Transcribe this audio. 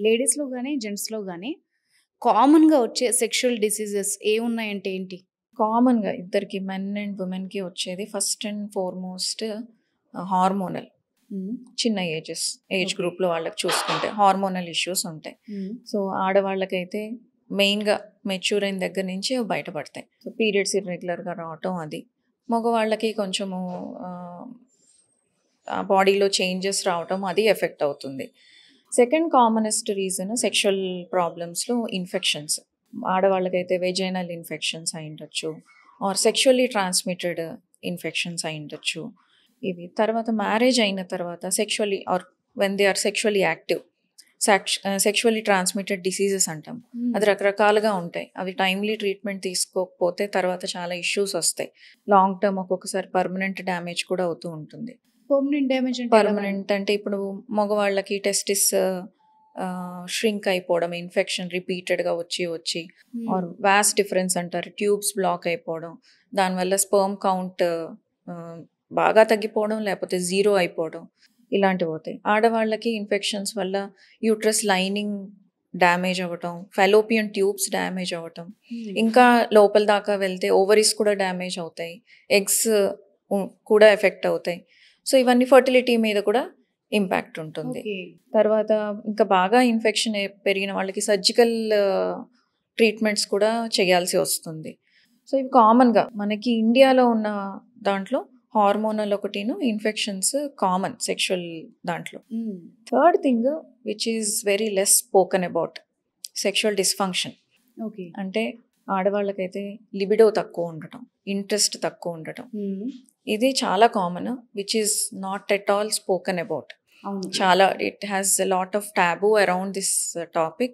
లేడీస్‌లో గాని, జెంట్స్‌లో గాని కామన్‌గా వచ్చే సెక్షువల్ డిసీజెస్ ఏవున్నాయంటే ఏంటి? కామన్‌గా ఇద్దరికి మెన్ అండ్ వుమెన్‌కి వచ్చేది ఫస్ట్ అండ్ ఫార్‌మోస్ట్ హార్మోనల్. హ్మ్. చిన్న ఏజ్ ఓకే. గ్రూప్‌లో వాళ్ళకి చూసుకుంటే హార్మోనల్ ఇష్యూస్ ఉంటాయి. హ్మ్. సో, ఆడవాళ్ళకైతే మెయిన్‌గా మెచ్యూర్ అయిన దగ్గర నుంచి అవి బయటపడతాయి. సో, పీరియడ్స్ ఇర్రెగ్యులర్‌గా రావటం అది. మగవాళ్ళకి కొంచెము ఆహ్, ఆ బాడీలో చేంజెస్ రావటం అది ఎఫెక్ట్ అవుతుంది. సెకండ్ కామనెస్ట్ రీజన్ సెక్షువల్ ప్రాబ్లమ్స్‌లో ఇన్ఫెక్షన్స్. ఆడవాళ్ళకైతే వెజైనల్ ఇన్ఫెక్షన్స్ అయ్యుండొచ్చు. ఆర్ సెక్షువల్లీ ట్రాన్స్‌మిటెడ్ ఇన్ఫెక్షన్స్ అయ్యుండొచ్చు. ఇవి తర్వాత మ్యారేజ్ అయిన తర్వాత sexually or when they are sexually active sexually transmitted diseases అంటాం. అది రకరకాలుగా ఉంటాయి. అవి టైమ్‌లీ ట్రీట్మెంట్ తీసుకోకపోతే తర్వాత చాలా ఇష్యూస్ వస్తాయి. లాంగ్ టర్మ్ ఒక్కొక్కసారి పర్మనెంట్ డ్యామేజ్ కూడా అవుతూ ఉంటుంది. పర్మనెంట్ డ్యామేజ్ అంటే ఎలా మేడం? పర్మనెంట్ అంటే ఇప్పుడు మగవాళ్ళకి టెస్టిస్ ష్రింక్ అయిపోవడం, ఇన్ఫెక్షన్ రిపీటెడ్‌గా వచ్చి ఆర్ హ్మ్. వాస్ డిఫరెన్స్ అంటారు. ట్యూబ్స్ బ్లాక్ అయిపోవడం. దానివల్ల స్పెర్మ్ కౌంట్ ఆహ్, బాగా తగ్గిపోవడం, లేకపోతే జీరో అయిపోవడం ఇలాంటివి అవుతాయి. ఆడవాళ్ళకి ఇన్ఫెక్షన్స్ వల్ల యూట్రస్ లైనింగ్ డ్యామేజ్ అవ్వటం, ఫాలోపియన్ ట్యూబ్స్ డ్యామేజ్ అవ్వటం, హ్మ్. ఇంకా లోపల దాకా వెళ్తే ఓవరీస్ కూడా డ్యామేజ్ అవుతాయి. ఎగ్స్ కూడా ఎఫెక్ట్ అవుతాయి. సో, ఇవన్నీ ఫర్టిలిటీ మీద కూడా ఇంపాక్ట్ ఉంటుంది. ఓకే. తర్వాత ఇంకా బాగా ఇన్ఫెక్షన్ పెరిగిన వాళ్ళకి సర్జికల్ ట్రీట్మెంట్స్ కూడా చేయాల్సి వస్తుంది. సో, ఇవి కామన్‌గా మనకి ఇండియాలో ఉన్న దాంట్లో హార్మోనల్ ఒకటిను, ఇన్ఫెక్షన్స్ కామన్ సెక్షువల్ దాంట్లో. హ్మ్. Third thing which is very less spoken about sexual dysfunction. Okay. అంటే ఆడవాళ్ళకైతే లిబిడో తక్కువ ఉండటం, ఇంట్రెస్ట్ తక్కువ ఉండటం. హ్మ్. ఇది చాలా common which is not at all spoken about. అవును. చాలా it has a lot of taboo around this topic.